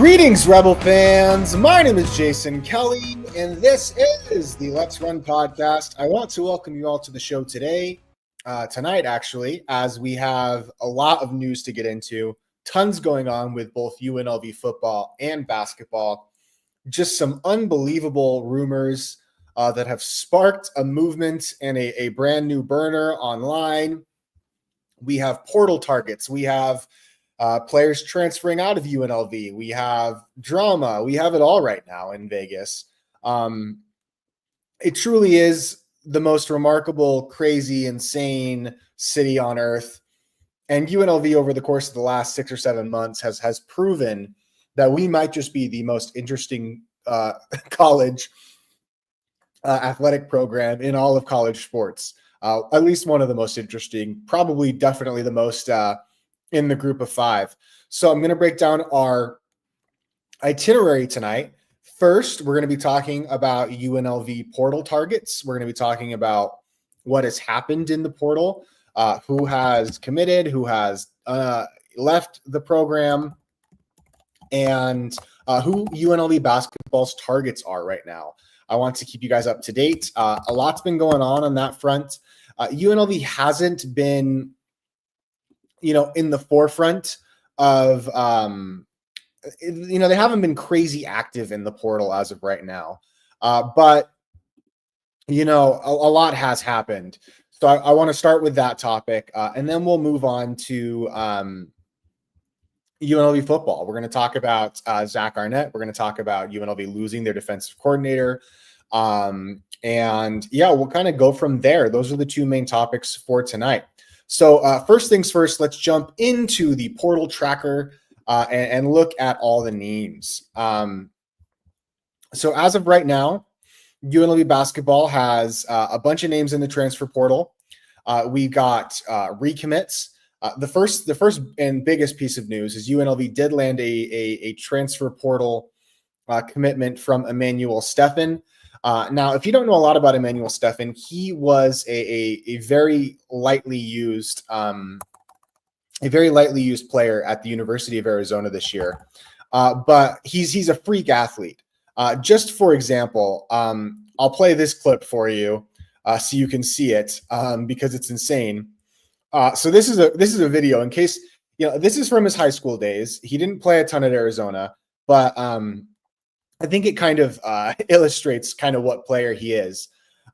Greetings, Rebel fans. My name is Jason Kelly, and this is the Let's Run podcast. I want to welcome you all to the show tonight, actually, as we have a lot of news to get into. Tons going on with both UNLV football and basketball. Just some unbelievable rumors that have sparked a movement and a brand new burner online. We have portal targets. We have players transferring out of UNLV. We have drama. We have it all right now in Vegas. It truly is the most remarkable, crazy, insane city on earth. And UNLV over the course of the last 6 or 7 months has proven that we might just be the most interesting college athletic program in all of college sports. At least one of the most interesting, probably definitely the most in the group of 5. So I'm going to break down our itinerary tonight. First, we're going to be talking about UNLV portal targets. We're going to be talking about what has happened in the portal, who has committed, who has left the program, and who UNLV basketball's targets are right now. I want to keep you guys up to date. A lot's been going on that front. UNLV hasn't been in the forefront of, they haven't been crazy active in the portal as of right now. But, a lot has happened. So I want to start with that topic, and then we'll move on to UNLV football. We're going to talk about Zach Arnett. We're going to talk about UNLV losing their defensive coordinator. We'll kind of go from there. Those are the two main topics for tonight. So first things first, let's jump into the portal tracker and look at all the names. So as of right now, UNLV basketball has a bunch of names in the transfer portal. We got recommits. The first and biggest piece of news is UNLV did land a transfer portal commitment from Emmanuel Steffen. Now, if you don't know a lot about Emmanuel Steffen, he was a very lightly used player at the University of Arizona this year. But he's a freak athlete. Just for example, I'll play this clip for you so you can see it because it's insane. So this is a video in case this is from his high school days. He didn't play a ton at Arizona, but I think it kind of illustrates kind of what player he is.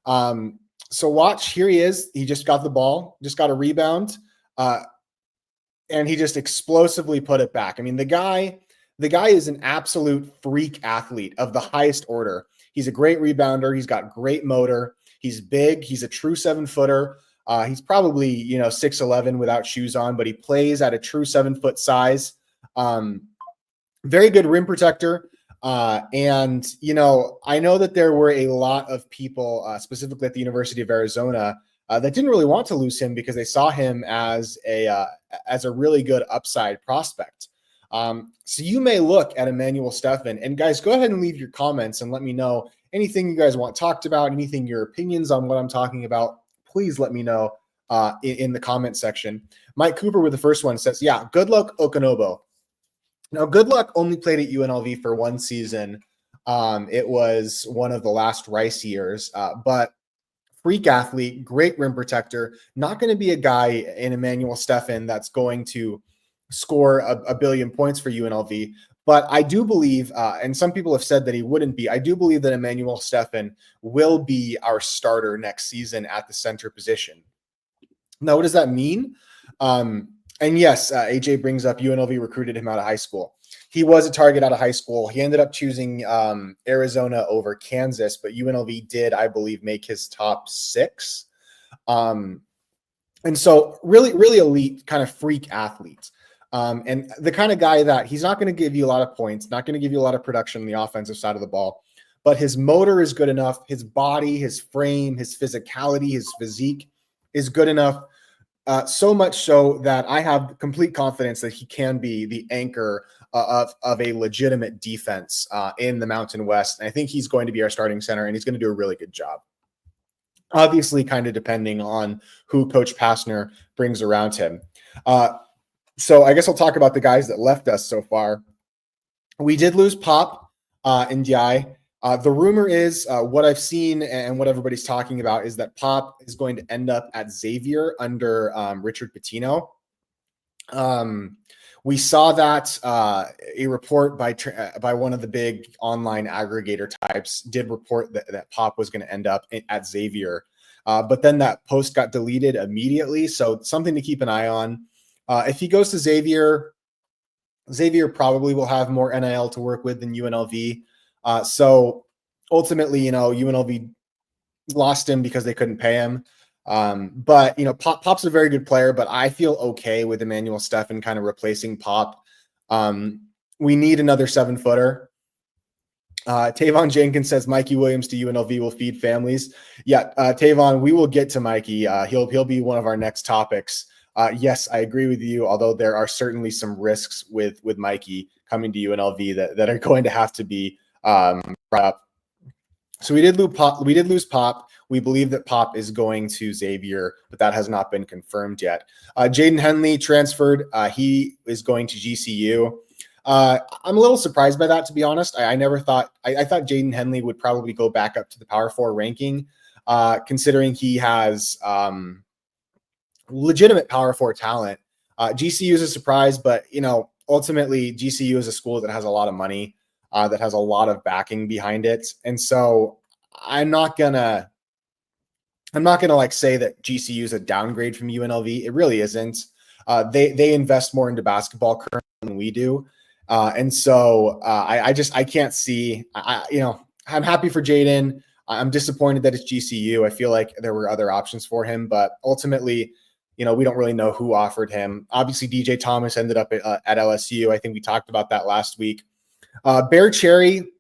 So watch, here he is. He just got the ball, just got a rebound, and he just explosively put it back. I mean, the guy is an absolute freak athlete of the highest order. He's a great rebounder. He's got great motor. He's big. He's a true 7-footer. He's probably 6'11" without shoes on, but he plays at a true 7-foot size. Very good rim protector. I know that there were a lot of people, specifically at the University of Arizona, that didn't really want to lose him because they saw him as a really good upside prospect. So you may look at Emmanuel Steffen, and guys, go ahead and leave your comments and let me know anything you guys want talked about, anything, your opinions on what I'm talking about. Please let me know in the comment section. Mike Cooper with the first one says, yeah, good luck, Okanobo. Now, good luck only played at UNLV for 1 season. It was one of the last Rice years, but freak athlete, great rim protector, not going to be a guy in Emmanuel Steffen that's going to score a billion points for UNLV. But I do believe, and some people have said that he wouldn't be, I do believe that Emmanuel Steffen will be our starter next season at the center position. Now, what does that mean? And yes, AJ brings up UNLV recruited him out of high school. He was a target out of high school. He ended up choosing Arizona over Kansas, but UNLV did, I believe, make his top 6. And so really, really elite kind of freak athlete. And the kind of guy that he's not going to give you a lot of points, not going to give you a lot of production on the offensive side of the ball, but his motor is good enough. His body, his frame, his physicality, his physique is good enough. So much so that I have complete confidence that he can be the anchor of a legitimate defense in the Mountain West. And I think he's going to be our starting center, and he's going to do a really good job. Obviously, kind of depending on who Coach Pastner brings around him. So I guess I'll talk about the guys that left us so far. We did lose Pop in DI. The rumor is what I've seen and what everybody's talking about is that Pop is going to end up at Xavier under Richard Pitino. We saw that a report by one of the big online aggregator types did report that Pop was going to end up at Xavier, but then that post got deleted immediately. So something to keep an eye on. If he goes to Xavier, Xavier probably will have more NIL to work with than UNLV. So ultimately, UNLV lost him because they couldn't pay him. But Pop's a very good player, but I feel okay with Emmanuel Steffen kind of replacing Pop. We need another 7-footer. Tavon Jenkins says Mikey Williams to UNLV will feed families. Yeah, Tavon, we will get to Mikey. He'll be one of our next topics. Yes, I agree with you, although there are certainly some risks with Mikey coming to UNLV that are going to have to be brought up. So we did lose Pop. We believe that Pop is going to Xavier, but that has not been confirmed yet. Jaden Henley transferred. He is going to GCU. I'm a little surprised by that, to be honest. I never thought I thought Jaden Henley would probably go back up to the Power 4 ranking, considering he has legitimate Power 4 talent. GCU is a surprise, but ultimately GCU is a school that has a lot of money, that has a lot of backing behind it, and so I'm not gonna like say that GCU is a downgrade from UNLV. It really isn't. They invest more into basketball currently than we do, and so I can't see. I'm happy for Jaden. I'm disappointed that it's GCU. I feel like there were other options for him, but ultimately, we don't really know who offered him. Obviously, DJ Thomas ended up at LSU. I think we talked about that last week. Bear Cherry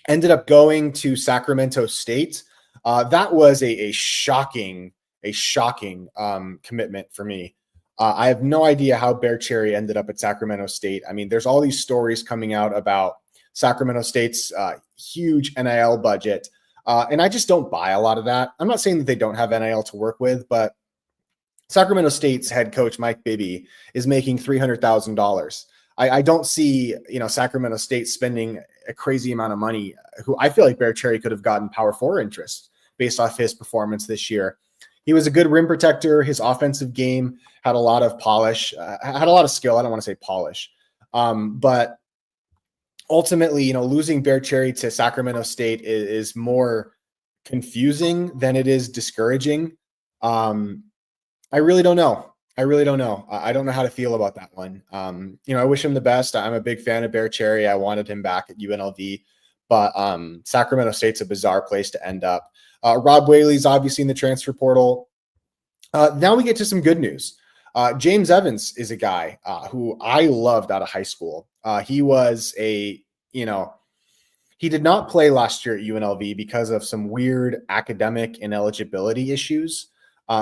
ended up going to Sacramento State. That was a shocking commitment for me. I have no idea how Bear Cherry ended up at Sacramento State. I mean, there's all these stories coming out about Sacramento State's huge NIL budget, and I just don't buy a lot of that. I'm not saying that they don't have NIL to work with, but Sacramento State's head coach Mike Bibby is making $300,000. I don't see Sacramento State spending a crazy amount of money. Who I feel like Bear Cherry could have gotten Power 4 interest based off his performance this year. He was a good rim protector. His offensive game had a lot of polish, had a lot of skill. I don't want to say polish, but ultimately, losing Bear Cherry to Sacramento State is more confusing than it is discouraging. I really don't know. I don't know how to feel about that one. I wish him the best. I'm a big fan of Bear Cherry. I wanted him back at UNLV, but Sacramento State's a bizarre place to end up. Rob Whaley's obviously in the transfer portal. Now we get to some good news. James Evans is a guy who I loved out of high school. He was he did not play last year at UNLV because of some weird academic ineligibility issues,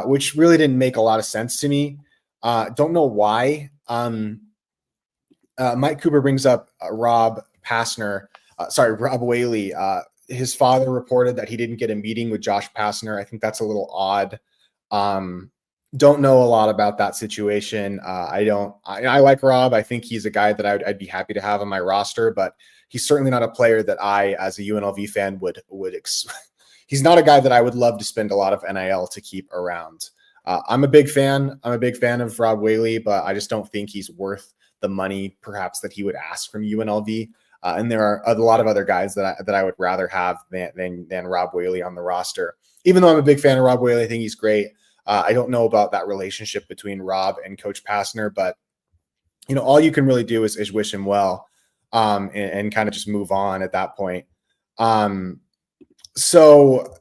which really didn't make a lot of sense to me. Don't know why. Mike Cooper brings up Rob Whaley. His father reported that he didn't get a meeting with Josh Pastner. I think that's a little odd. Don't know a lot about that situation. I like Rob. I think he's a guy that I'd be happy to have on my roster, but he's certainly not a player that I, as a UNLV fan, he's not a guy that I would love to spend a lot of NIL to keep around. I'm a big fan. I'm a big fan of Rob Whaley, but I just don't think he's worth the money perhaps that he would ask from UNLV. And there are a lot of other guys that I would rather have than Rob Whaley on the roster. Even though I'm a big fan of Rob Whaley, I think he's great. I don't know about that relationship between Rob and Coach Pastner, but all you can really do is wish him well, and kind of just move on at that point. So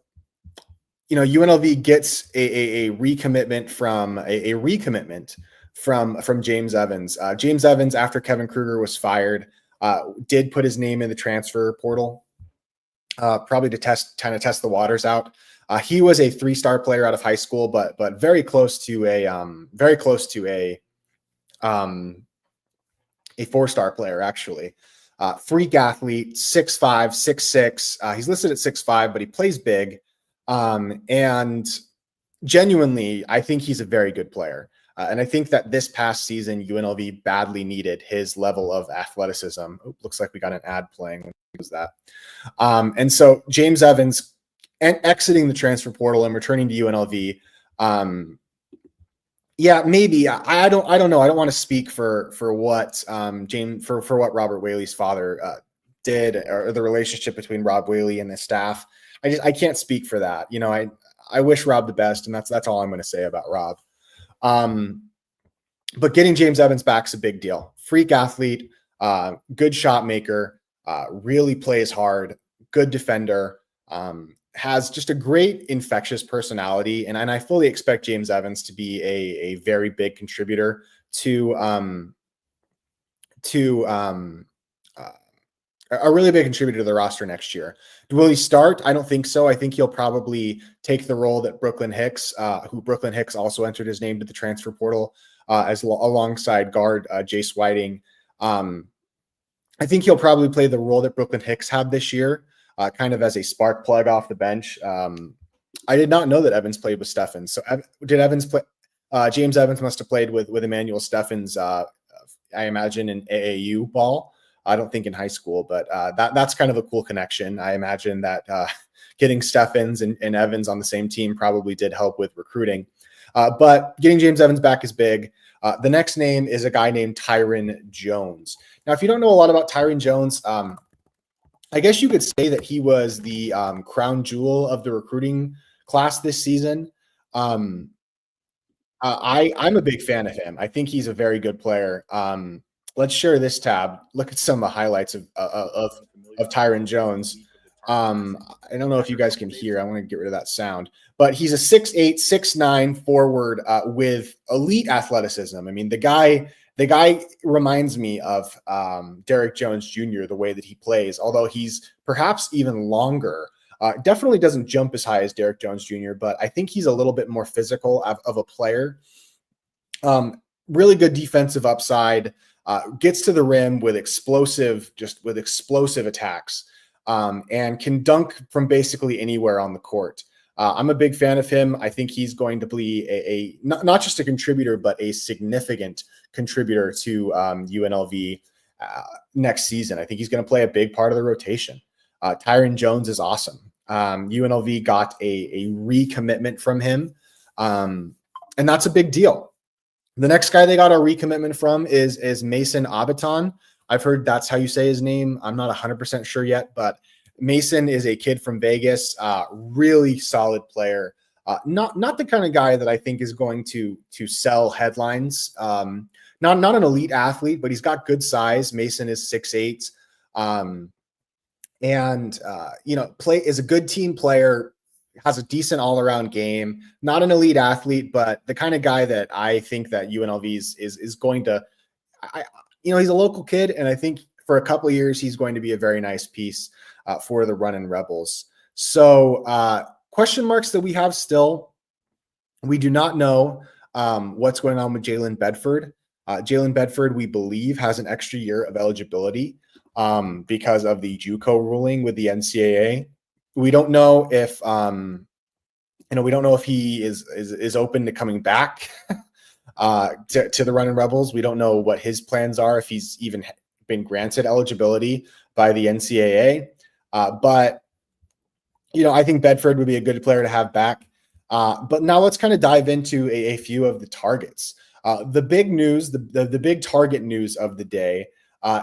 UNLV gets a recommitment from James Evans. James Evans, after Kevin Kruger was fired, did put his name in the transfer portal, probably to test the waters out. He was a 3-star player out of high school, but very close to a 4-star player, actually. Freak athlete, 6'5", 6'6". He's listed at 6'5", but he plays big. And genuinely, I think he's a very good player. And I think that this past season, UNLV badly needed his level of athleticism. Oh, looks like we got an ad playing. What was that? And so James Evans exiting the transfer portal and returning to UNLV. Yeah, maybe. I don't know. I don't want to speak for what for what Robert Whaley's father did, or the relationship between Rob Whaley and the staff. I can't speak for that. You know, I wish Rob the best, and that's all I'm going to say about Rob. But getting James Evans back is a big deal. Freak athlete, good shot maker, really plays hard, good defender, has just a great infectious personality. And I fully expect James Evans to be a very big contributor to a really big contributor to the roster next year. Will he start? I don't think so. I think he'll probably take the role that Brooklyn Hicks, who Brooklyn Hicks also entered his name to the transfer portal alongside guard Jace Whiting. I think he'll probably play the role that Brooklyn Hicks had this year, kind of as a spark plug off the bench. I did not know that Evans played with Steffens. So did Evans play? James Evans must have played with Emmanuel Steffens, I imagine, in AAU ball. I don't think in high school, but that's kind of a cool connection. I imagine that getting Steffens and Evans on the same team probably did help with recruiting. But getting James Evans back is big. The next name is a guy named Tyron Jones. Now, if you don't know a lot about Tyron Jones, I guess you could say that he was the crown jewel of the recruiting class this season. I'm a big fan of him. I think he's a very good player. Let's share this tab. Look at some of the highlights of Tyron Jones. I don't know if you guys can hear. I want to get rid of that sound. But he's a 6'8", 6'9" forward with elite athleticism. I mean, the guy reminds me of Derek Jones Jr., the way that he plays, although he's perhaps even longer. Definitely doesn't jump as high as Derek Jones Jr., but I think he's a little bit more physical of a player. Really good defensive upside. Gets to the rim with explosive attacks, and can dunk from basically anywhere on the court. I'm a big fan of him. I think he's going to be not just a contributor, but a significant contributor to UNLV next season. I think he's going to play a big part of the rotation. Tyron Jones is awesome. UNLV got a recommitment from him, and that's a big deal. The next guy they got a recommitment from is Mason Abaton. I've heard that's how you say his name. I'm not 100% sure yet, but Mason is a kid from Vegas, really solid player. Not the kind of guy that I think is going to sell headlines. Not an elite athlete, but he's got good size. Mason is 6'8", and is a good team player. Has a decent all-around game. Not an elite athlete, but the kind of guy that I think that UNLV is going to. He's a local kid, and I think for a couple of years he's going to be a very nice piece for the Runnin' Rebels. So question marks that we have still. We do not know what's going on with Jalen Bedford. Jalen Bedford, we believe, has an extra year of eligibility because of the JUCO ruling with the NCAA. We don't know if we don't know if he is open to coming back to the Runnin' Rebels. We don't know what his plans are, if he's even been granted eligibility by the NCAA. But I think Bedford would be a good player to have back. But now let's kind of dive into a few of the targets. The big news, the big target news of the day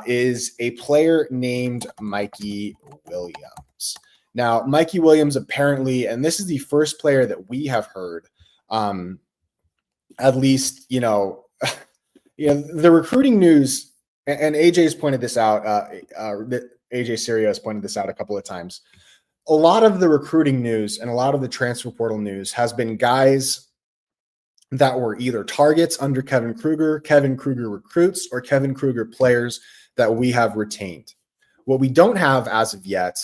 is a player named Mikey Williams. Now, Mikey Williams apparently, and this is the first player that we have heard, at least, the recruiting news, and AJ's pointed this out, AJ Serio has pointed this out a couple of times. A lot of the recruiting news and a lot of the transfer portal news has been guys that were either targets under Kevin Kruger recruits, or Kevin Kruger players that we have retained. What we don't have as of yet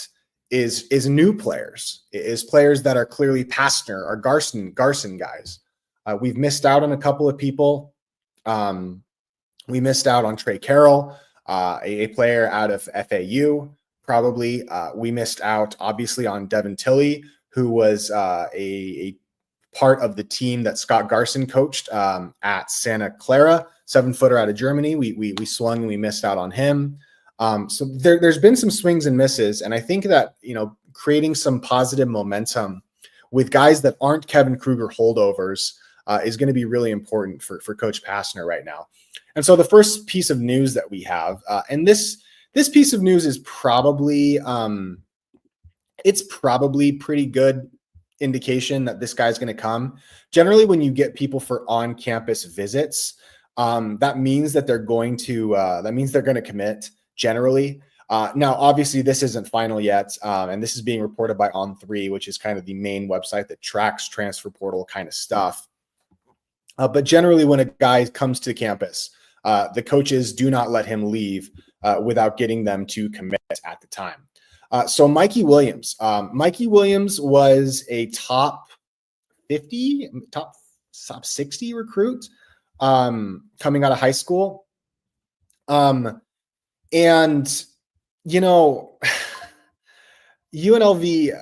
is new players, is players that are clearly Pastner or Garson guys. We've missed out on a couple of people. We missed out on Trey Carroll, a player out of FAU, probably. We missed out, obviously, on Devin Tilley, who was a part of the team that Scott Garson coached at Santa Clara, 7-footer out of Germany. We swung and we missed out on him. So there's been some swings and misses, and I think that, you know, creating some positive momentum with guys that aren't Kevin Kruger holdovers is going to be really important for Coach Pastner right now. And so the first piece of news that we have, and this piece of news is probably it's probably pretty good indication that this guy's going to come. Generally, when you get people for on-campus visits, that means that they're going to commit generally. Now, obviously, this isn't final yet, and this is being reported by On3, which is kind of the main website that tracks transfer portal kind of stuff. But generally, when a guy comes to campus, the coaches do not let him leave without getting them to commit at the time. So Mikey Williams. Mikey Williams was a top 50, top 60 recruit coming out of high school. And, you know, UNLV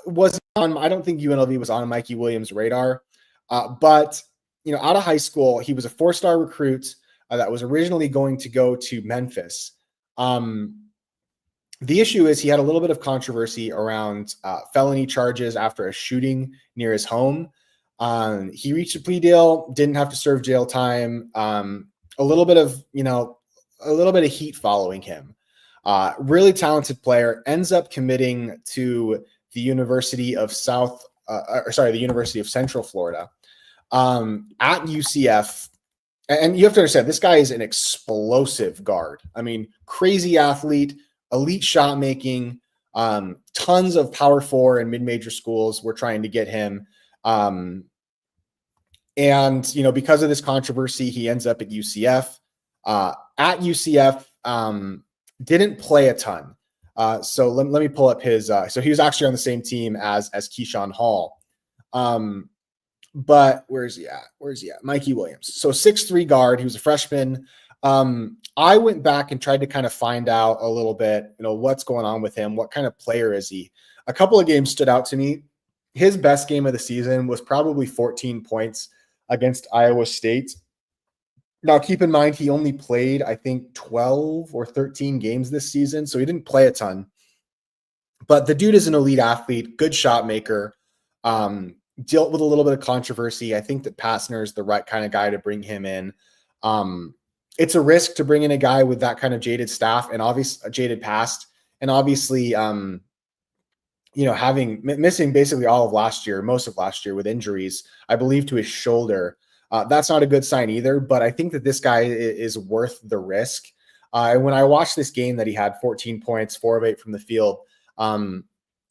wasn't on, I don't think UNLV was on Mikey Williams' radar. But, you know, out of high school, he was a 4-star recruit that was originally going to go to Memphis. The issue is he had a little bit of controversy around felony charges after a shooting near his home. He reached a plea deal, didn't have to serve jail time. A little bit of heat following him. Really talented player, ends up committing to the University of the University of Central Florida at UCF. And you have to understand, this guy is an explosive guard. I mean, crazy athlete, elite shot making, tons of Power 4 and mid-major schools were trying to get him. And, you know, because of this controversy, he ends up at UCF. At UCF, didn't play a ton. So let me pull up his. So he was actually on the same team as Keyshawn Hall. But where's he at? Mikey Williams. So 6'3" guard. He was a freshman. I went back and tried to kind of find out a little bit, you know, what's going on with him. What kind of player is he? A couple of games stood out to me. His best game of the season was probably 14 points against Iowa State. Now, keep in mind, he only played, I think, 12 or 13 games this season, so he didn't play a ton. But the dude is an elite athlete, good shot maker, dealt with a little bit of controversy. I think that Pastner is the right kind of guy to bring him in. It's a risk to bring in a guy with that kind of jaded staff and obviously jaded past, and obviously, you know, missing basically all of last year, most of last year with injuries, I believe, to his shoulder. That's not a good sign either, but I think that this guy is worth the risk. When I watched this game that he had 14 points, 4 of 8 from the field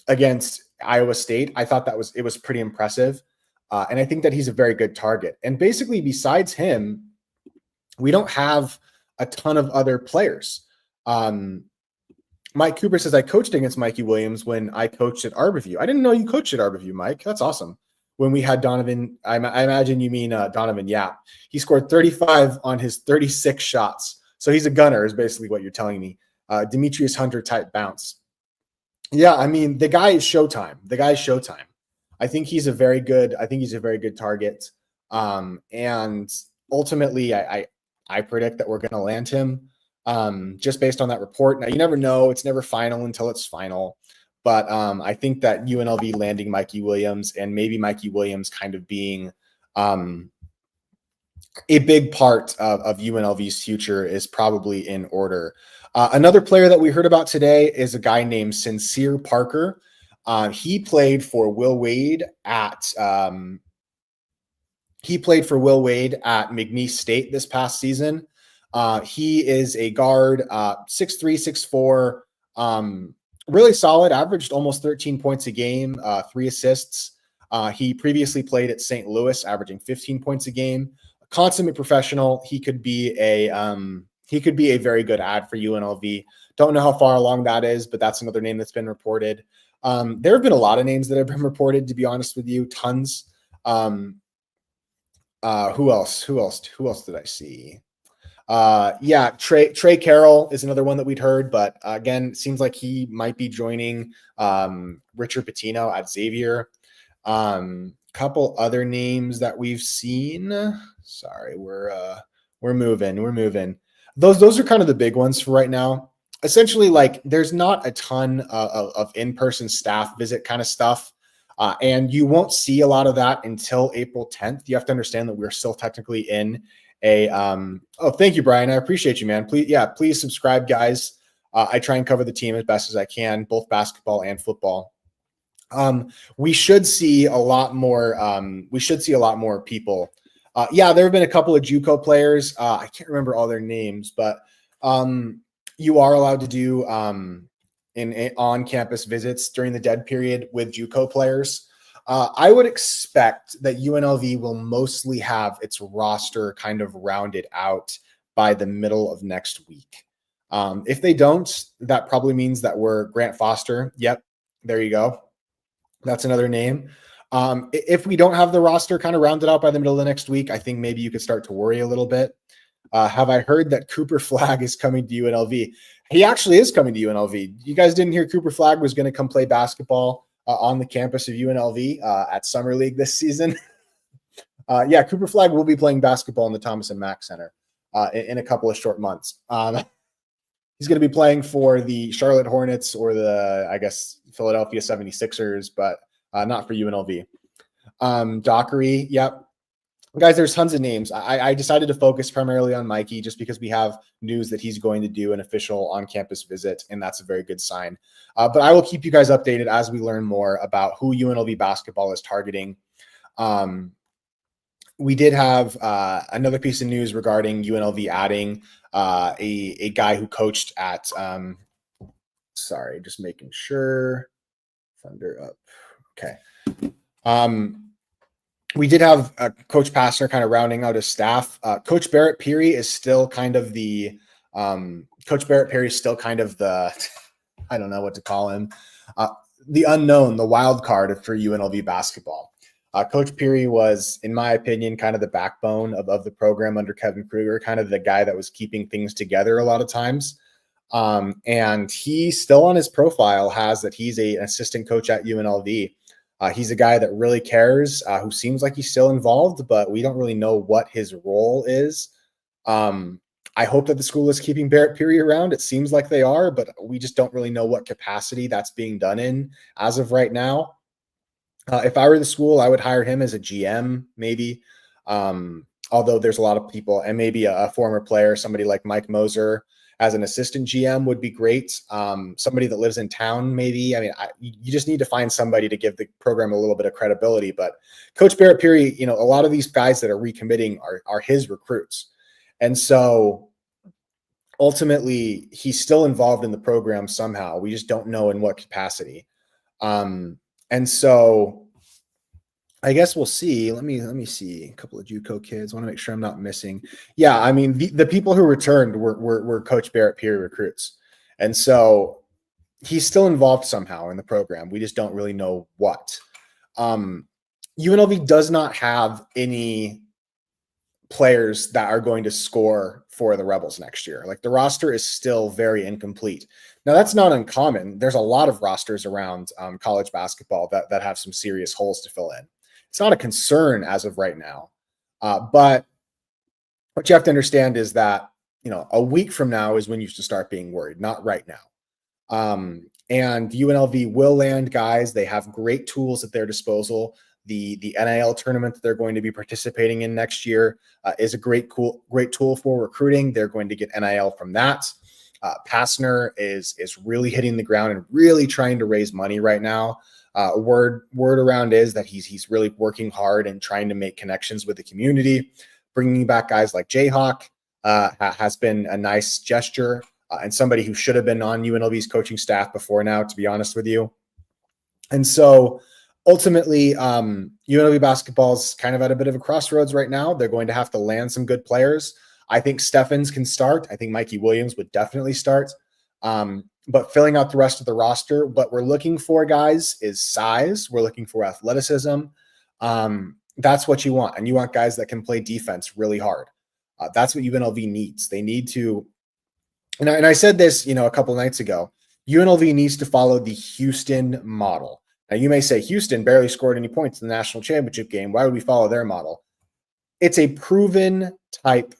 against Iowa State, I thought it was pretty impressive. And I think that he's a very good target. And basically, besides him, we don't have a ton of other players. Mike Cooper says, I coached against Mikey Williams when I coached at Arborview. I didn't know you coached at Arborview, Mike. That's awesome. When we had Donovan, I imagine you mean Donovan Yap. He scored 35 on his 36 shots. So he's a gunner is basically what you're telling me. Demetrius Hunter type bounce. Yeah, I mean, the guy is Showtime. I think he's a very good target. And ultimately, I predict that we're going to land him just based on that report. Now, you never know. It's never final until it's final. But I think that UNLV landing Mikey Williams and maybe Mikey Williams kind of being a big part of UNLV's future is probably in order. Another player that we heard about today is a guy named Sincere Parker. He played for Will Wade at McNeese State this past season. He is a guard, 6'3", 6'4", really solid, averaged almost 13 points a game, 3 assists. He previously played at St. Louis, averaging 15 points a game. A consummate professional. He could be a very good ad for UNLV. Don't know how far along that is, but that's another name that's been reported. There have been a lot of names that have been reported, to be honest with you, tons. Who else did I see? Yeah, Trey Carroll is another one that we'd heard, but again, it seems like he might be joining Richard Pitino at Xavier. Couple other names that we've seen. Sorry, we're moving. Those are kind of the big ones for right now. Essentially, like there's not a ton of in-person staff visit kind of stuff. And you won't see a lot of that until April 10th. You have to understand that we're still technically in a oh, thank you, Brian. I appreciate you, man. Please subscribe, guys. I try and cover the team as best as I can, both basketball and football. We should see a lot more. We should see a lot more people. Yeah, there have been a couple of JUCO players. I can't remember all their names, but you are allowed to do in on-campus visits during the dead period with JUCO players. I would expect that UNLV will mostly have its roster kind of rounded out by the middle of next week. If they don't, that probably means that we're Grant Foster. Yep, there you go. That's another name. If we don't have the roster kind of rounded out by the middle of the next week, I think maybe you could start to worry a little bit. Have I heard that Cooper Flagg is coming to UNLV? He actually is coming to UNLV. You guys didn't hear Cooper Flagg was going to come play basketball on the campus of UNLV at Summer League this season? Yeah, Cooper Flagg will be playing basketball in the Thomas and Mack Center in a couple of short months. He's going to be playing for the Charlotte Hornets or the, I guess, Philadelphia 76ers, but not for UNLV. Dockery, yep. Guys, there's tons of names. I decided to focus primarily on Mikey just because we have news that he's going to do an official on-campus visit, and that's a very good sign. But I will keep you guys updated as we learn more about who UNLV basketball is targeting. We did have another piece of news regarding UNLV adding a guy who coached at sorry, just making sure. Thunder up. Okay. We did have Coach Passner kind of rounding out his staff. Coach Barrett Peary is still kind of the Coach Barrett Peary is still kind of the I don't know what to call him. The unknown, the wild card for UNLV basketball. Coach Peary was, in my opinion, kind of the backbone of the program under Kevin Kruger, kind of the guy that was keeping things together a lot of times. And he still on his profile has that he's an assistant coach at UNLV. He's a guy that really cares, who seems like he's still involved, but we don't really know what his role is. I hope that the school is keeping Barrett Peary around. It seems like they are, but we just don't really know what capacity that's being done in as of right now. If I were the school, I would hire him as a GM, maybe. Although there's a lot of people, and maybe a former player, somebody like Mike Moser as an assistant GM would be great. Somebody that lives in town, maybe. I mean, you just need to find somebody to give the program a little bit of credibility. But Coach Barrett Peary, a lot of these guys that are recommitting are his recruits. And so ultimately, he's still involved in the program somehow. We just don't know in what capacity. And so I guess we'll see. Let me see a couple of JUCO kids. I want to make sure I'm not missing. Yeah, I mean the people who returned were Coach Barrett Peary recruits, and so he's still involved somehow in the program. We just don't really know what. UNLV does not have any players that are going to score for the Rebels next year. Like the roster is still very incomplete. Now that's not uncommon. There's a lot of rosters around college basketball that have some serious holes to fill in. It's not a concern as of right now. But what you have to understand is that, a week from now is when you should start being worried, not right now. And UNLV will land guys. They have great tools at their disposal. The NIL tournament that they're going to be participating in next year is a great tool for recruiting. They're going to get NIL from that. Passner is really hitting the ground and really trying to raise money right now. Word around is that he's really working hard and trying to make connections with the community. Bringing back guys like Jayhawk has been a nice gesture, and somebody who should have been on UNLV's coaching staff before now, to be honest with you. And so ultimately, UNLV basketball is kind of at a bit of a crossroads right now. They're going to have to land some good players. I think Steffens can start. I think Mikey Williams would definitely start. But filling out the rest of the roster, what we're looking for, guys, is size. We're looking for athleticism. That's what you want. And you want guys that can play defense really hard. That's what UNLV needs. They need to, and I said this, a couple nights ago, UNLV needs to follow the Houston model. Now, you may say Houston barely scored any points in the national championship game. Why would we follow their model? It's a proven type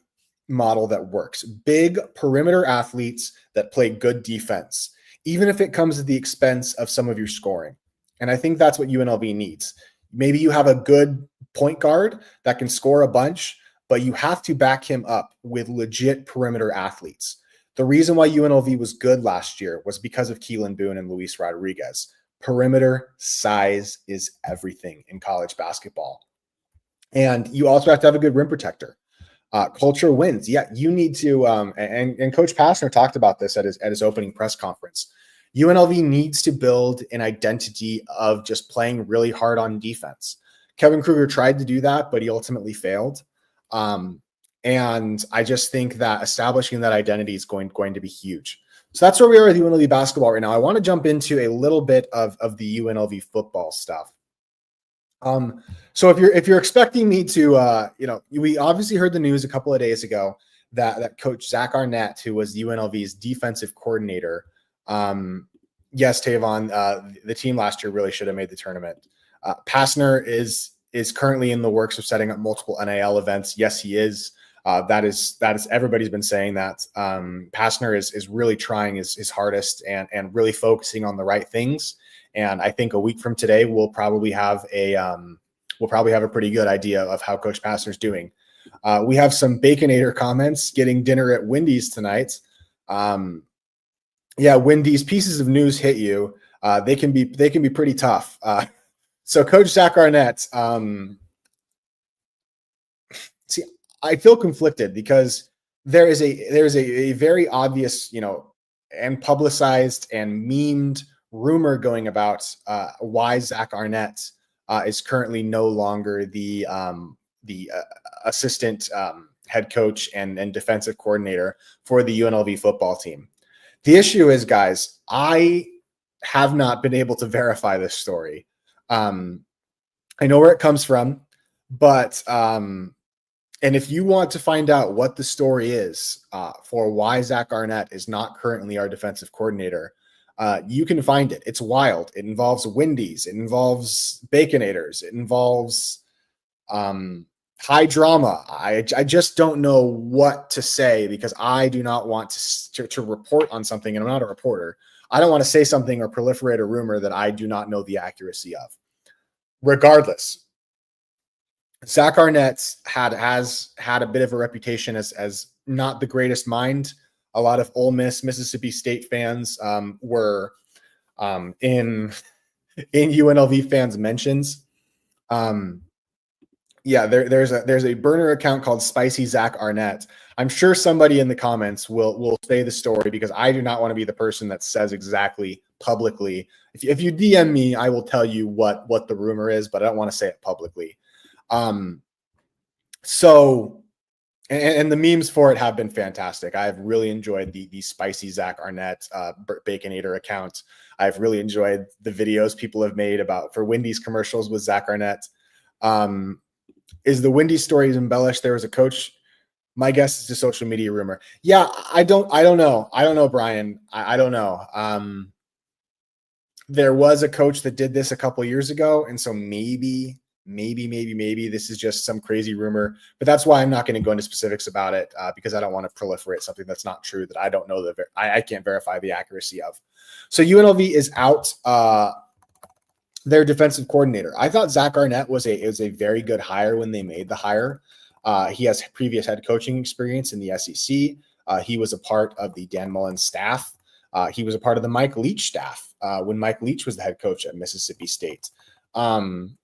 model that works. Big perimeter athletes that play good defense, even if it comes at the expense of some of your scoring. And I think that's what UNLV needs. Maybe you have a good point guard that can score a bunch, but you have to back him up with legit perimeter athletes. The reason why UNLV was good last year was because of Keelan Boone and Luis Rodriguez. Perimeter size is everything in college basketball. And you also have to have a good rim protector. Culture wins. Yeah, you need to, and Coach Passner talked about this at his opening press conference. UNLV needs to build an identity of just playing really hard on defense. Kevin Kruger tried to do that, but he ultimately failed. And I just think that establishing that identity is going to be huge. So that's where we are with UNLV basketball right now. I want to jump into a little bit of the UNLV football stuff. So if you're expecting me to, we obviously heard the news a couple of days ago that Coach Zach Arnett, who was UNLV's defensive coordinator, yes, Tavon, the team last year really should have made the tournament. Passner is currently in the works of setting up multiple NIL events. Yes, he is. That is everybody's been saying that. Passner is really trying his hardest and really focusing on the right things. And I think a week from today, we'll probably have a pretty good idea of how Coach Passner's doing. We have some Baconator comments. Getting dinner at Wendy's tonight. Yeah, Wendy's pieces of news hit you. They can be pretty tough. So Coach Zach Arnett, see, I feel conflicted because there is a very obvious, and publicized and memed rumor going about why Zach Arnett is currently no longer the assistant head coach and defensive coordinator for the UNLV football team. The issue is, guys, I have not been able to verify this story. I know where it comes from, but and if you want to find out what the story is for why Zach Arnett is not currently our defensive coordinator, you can find it. It's wild. It involves Wendy's. It involves Baconators. It involves high drama. I just don't know what to say because I do not want to report on something, and I'm not a reporter. I don't want to say something or proliferate a rumor that I do not know the accuracy of. Regardless, Zach Arnett has had a bit of a reputation as not the greatest mind. A lot of Ole Miss, Mississippi State fans were in UNLV fans' mentions. Yeah, there's a burner account called Spicy Zach Arnett. I'm sure somebody in the comments will say the story because I do not want to be the person that says exactly publicly. If you DM me, I will tell you what the rumor is, but I don't want to say it publicly. So, and the memes for it have been fantastic. I've really enjoyed the Spicy Zach Arnett Baconator account. I've really enjoyed the videos people have made for Wendy's commercials with Zach Arnett. Is the Wendy's story embellished? There was a coach. My guess is a social media rumor. Yeah, I don't know. I don't know, Brian. I don't know. There was a coach that did this a couple years ago, and so maybe this is just some crazy rumor. But that's why I'm not going to go into specifics about it because I don't want to proliferate something that's not true that I don't know that I can't verify the accuracy of. So UNLV is out their defensive coordinator. I thought Zach Arnett was a very good hire when they made the hire. He has previous head coaching experience in the SEC. He was a part of the Dan Mullen staff. He was a part of the Mike Leach staff when Mike Leach was the head coach at Mississippi State. And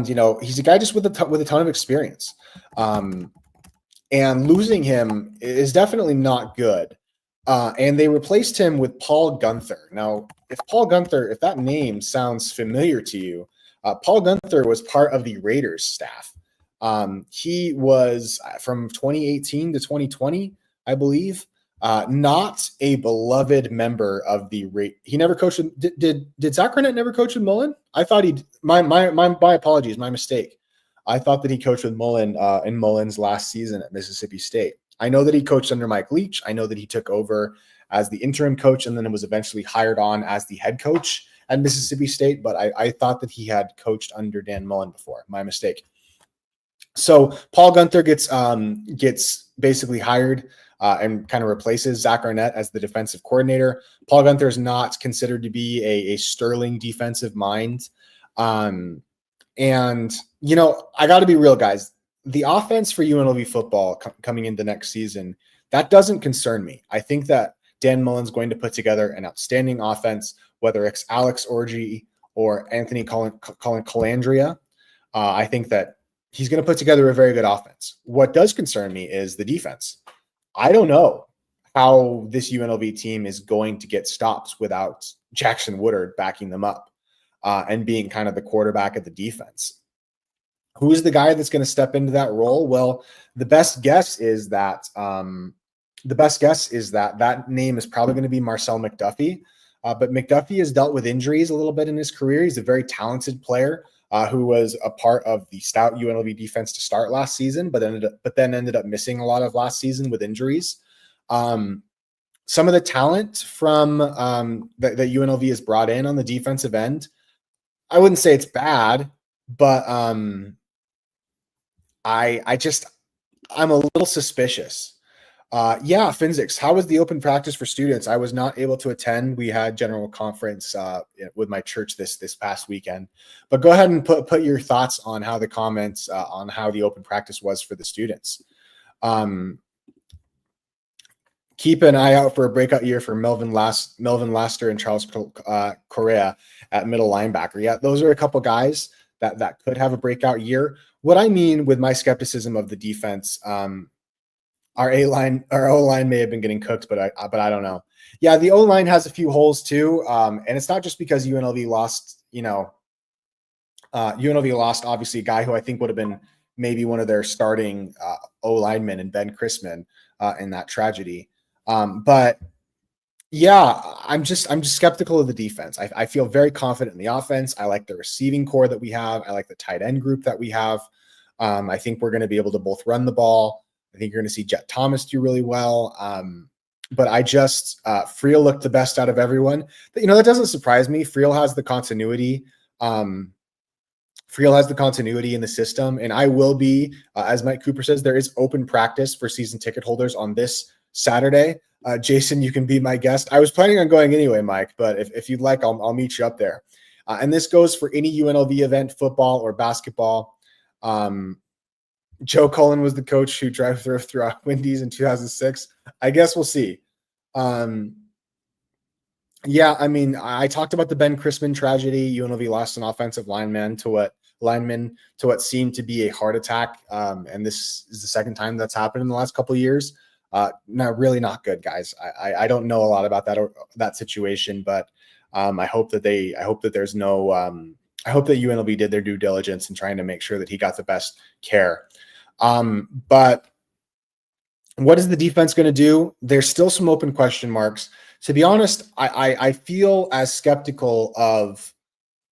he's a guy just with a ton of experience. And losing him is definitely not good. And they replaced him with Paul Gunther. Now, if that name sounds familiar to you, Paul Gunther was part of the Raiders staff. He was from 2018 to 2020, I believe, not a beloved member of the he never coached. Did Zach Arnett never coach with Mullen? I thought my apologies, my mistake. I thought that he coached with Mullen in Mullen's last season at Mississippi State. I know that he coached under Mike Leach. I know that he took over as the interim coach and then was eventually hired on as the head coach at Mississippi State, but I thought that he had coached under Dan Mullen before. My mistake. So Paul Gunther gets basically hired and kind of replaces Zach Arnett as the defensive coordinator. Paul Gunther is not considered to be a sterling defensive mind. And, I got to be real, guys. The offense for UNLV football coming into next season, that doesn't concern me. I think that Dan Mullen's going to put together an outstanding offense, whether it's Alex Orji or Anthony Colandrea. I think that he's going to put together a very good offense. What does concern me is the defense. I don't know how this UNLV team is going to get stops without Jackson Woodard backing them up and being kind of the quarterback of the defense. Who's the guy that's going to step into that role? Well, the best guess is that that name is probably going to be Marcel McDuffie. But McDuffie has dealt with injuries a little bit in his career. He's a very talented player who was a part of the stout UNLV defense to start last season, but then ended up missing a lot of last season with injuries. Some of the talent from that UNLV has brought in on the defensive end, I wouldn't say it's bad, but I'm a little suspicious. Finzix, how was the open practice for students? I was not able to attend. We had general conference with my church this past weekend. But go ahead and put your thoughts on how the comments on how the open practice was for the students. Keep an eye out for a breakout year for Melvin Laster and Charles Correa at middle linebacker. Yeah, those are a couple guys that could have a breakout year. What I mean with my skepticism of the defense, our O-line may have been getting cooked, but I don't know. Yeah, the O-line has a few holes too, and it's not just because UNLV lost. UNLV lost obviously a guy who I think would have been maybe one of their starting O-linemen in Ben Chrisman in that tragedy. But yeah, I'm just skeptical of the defense. I feel very confident in the offense. I like the receiving core that we have. I like the tight end group that we have. I think we're going to be able to both run the ball. I think you're going to see Jet Thomas do really well. But Friel looked the best out of everyone. But, that doesn't surprise me. Friel has the continuity. Friel has the continuity in the system. And I will be, as Mike Cooper says, there is open practice for season ticket holders on this Saturday. Jason, you can be my guest. I was planning on going anyway, Mike, but if you'd like, I'll meet you up there. And this goes for any UNLV event, football or basketball. Joe Cullen was the coach who drive-through throughout Wendy's in 2006. I guess we'll see. I talked about the Ben Chrisman tragedy. UNLV lost an offensive lineman to what seemed to be a heart attack. And this is the second time that's happened in the last couple of years. Not good, guys. I don't know a lot about that situation, but I hope that UNLV did their due diligence in trying to make sure that he got the best care. But what is the defense going to do? There's still some open question marks. To be honest, I feel as skeptical of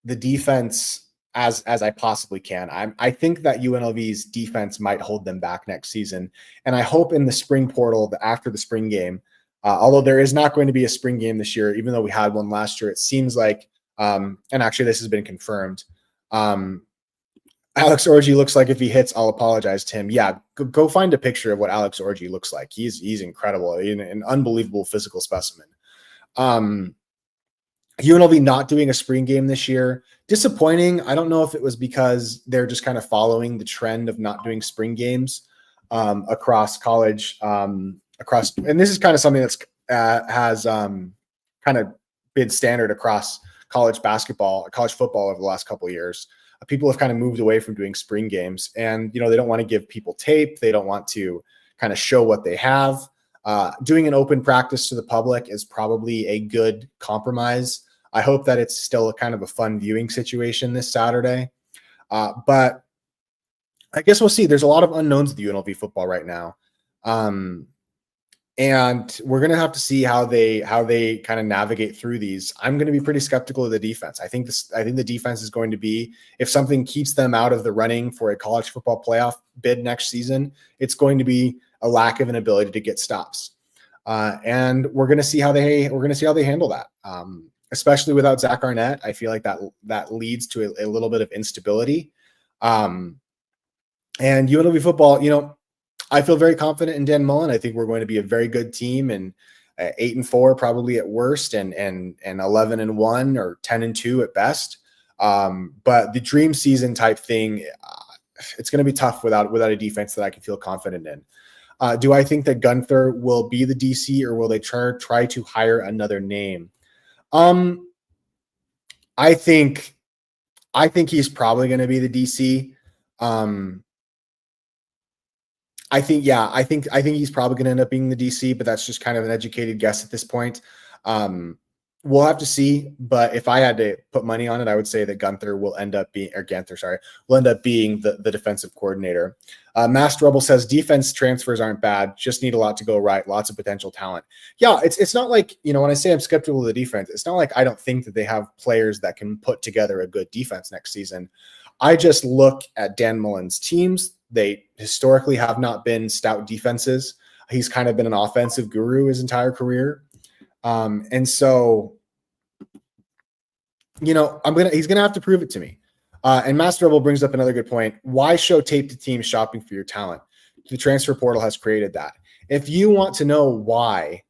the defense as I possibly can. I think that UNLV's defense might hold them back next season. And I hope in the spring portal, after the spring game, although there is not going to be a spring game this year, even though we had one last year, it seems like, and actually this has been confirmed, Alex Orji looks like if he hits, I'll apologize to him. Yeah, go find a picture of what Alex Orji looks like. He's incredible, an unbelievable physical specimen. UNLV not doing a spring game this year, disappointing. I don't know if it was because they're just kind of following the trend of not doing spring games across college, and this is kind of something that's has kind of been standard across college football over the last couple of years. People have kind of moved away from doing spring games, and they don't want to give people tape. They don't want to kind of show what they have. Doing an open practice to the public is probably a good compromise. I hope that it's still a kind of a fun viewing situation this Saturday. But I guess we'll see. There's a lot of unknowns with UNLV football right now. And we're going to have to see how they kind of navigate through these. I'm going to be pretty skeptical of the defense. I think the defense is going to be, if something keeps them out of the running for a college football playoff bid next season, it's going to be a lack of an ability to get stops. And we're going to see how they handle that. especially without Zach Arnett. I feel like that leads to a little bit of instability. And UNLV football, I feel very confident in Dan Mullen. I think we're going to be a very good team, and 8-4 probably at worst, and 11-1 or 10-2 at best. But the dream season type thing, it's going to be tough without a defense that I can feel confident in. Do I think that Gunther will be the DC, or will they try to hire another name? I think he's probably going to be the DC. I think he's probably going to end up being the DC, but that's just kind of an educated guess at this point. We'll have to see, but if I had to put money on it, I would say that Gunther will end up being, the defensive coordinator. Master Rebel says defense transfers aren't bad, just need a lot to go right, lots of potential talent. Yeah, it's not like, when I say I'm skeptical of the defense, it's not like I don't think that they have players that can put together a good defense next season. I just look at Dan Mullen's teams. They historically have not been stout defenses. He's kind of been an offensive guru his entire career. And so, he's going to have to prove it to me. And Master Rebel brings up another good point. Why show tape to teams shopping for your talent? The transfer portal has created that. If you want to know why,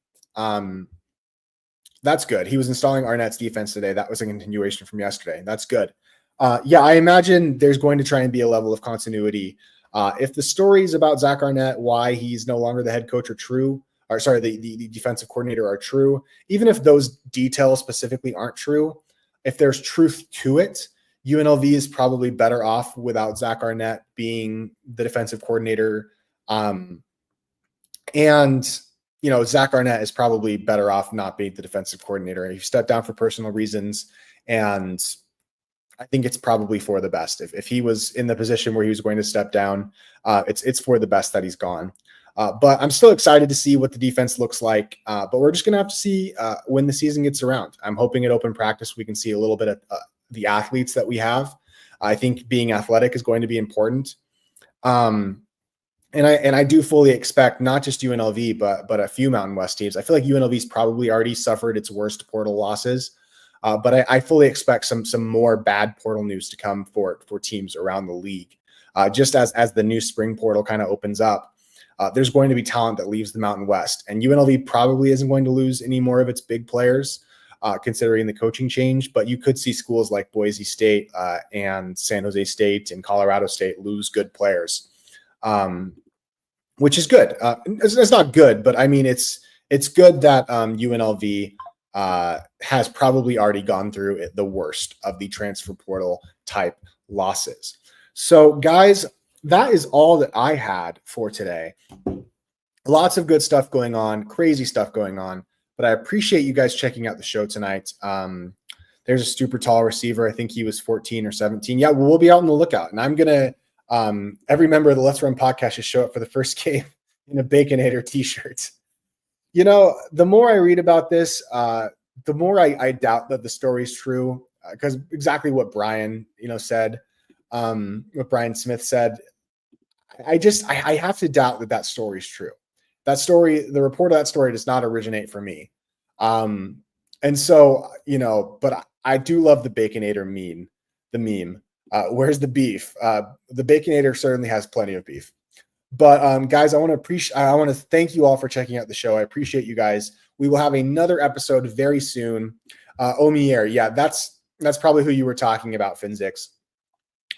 that's good. He was installing Arnett's defense today. That was a continuation from yesterday. That's good. I imagine there's going to try and be a level of continuity. If the stories about Zach Arnett, why he's no longer the head coach, are true, the defensive coordinator are true, even if those details specifically aren't true, if there's truth to it, UNLV is probably better off without Zach Arnett being the defensive coordinator. Zach Arnett is probably better off not being the defensive coordinator. He stepped down for personal reasons, and I think it's probably for the best. If he was in the position where he was going to step down, it's for the best that he's gone. But I'm still excited to see what the defense looks like. But we're just going to have to see when the season gets around. I'm hoping at open practice we can see a little bit of the athletes that we have. I think being athletic is going to be important. And I do fully expect not just UNLV, but a few Mountain West teams. I feel like UNLV's probably already suffered its worst portal losses. But I fully expect some more bad portal news to come for teams around the league. Just as the new spring portal kind of opens up, there's going to be talent that leaves the Mountain West, and UNLV probably isn't going to lose any more of its big players, considering the coaching change. But you could see schools like Boise State and San Jose State and Colorado State lose good players, which is good. It's not good, but I mean it's good that UNLV has probably already gone through the worst of the transfer portal type losses. So guys, that is all that I had for today. Lots of good stuff going on, crazy stuff going on, but I appreciate you guys checking out the show tonight. There's a super tall receiver. I think he was 14 or 17. Yeah, we'll be out on the lookout, and I'm going to, every member of the Let's Run podcast should show up for the first game in a Baconator t-shirt. The more I read about this, the more I doubt that the story's true, because exactly what Brian, said, what Brian Smith said, I have to doubt that story's true. That story, the report of that story does not originate for me. And so, but I do love the Baconator meme. Where's the beef? The Baconator certainly has plenty of beef. But guys, I want to thank you all for checking out the show. I appreciate you guys. We will have another episode very soon. Omier, yeah, that's probably who you were talking about, Finzix.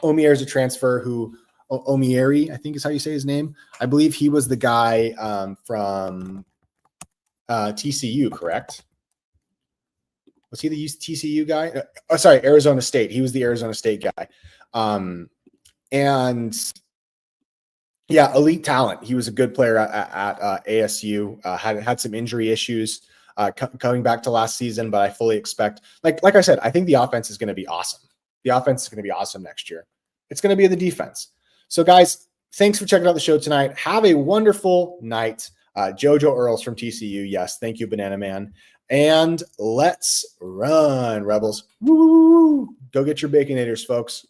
Omier is a transfer who Omieri, I think is how you say his name. I believe he was the guy from TCU, correct? Was he the TCU guy? Sorry, Arizona State. He was the Arizona State guy. And yeah, elite talent. He was a good player at ASU. Had some injury issues coming back to last season, but I fully expect, like I said, I think the offense is going to be awesome. The offense is going to be awesome next year. It's going to be the defense. So guys, thanks for checking out the show tonight. Have a wonderful night. Jojo Earls from TCU. Yes. Thank you, Banana Man. And let's run, Rebels. Woo! Go get your Baconators, folks.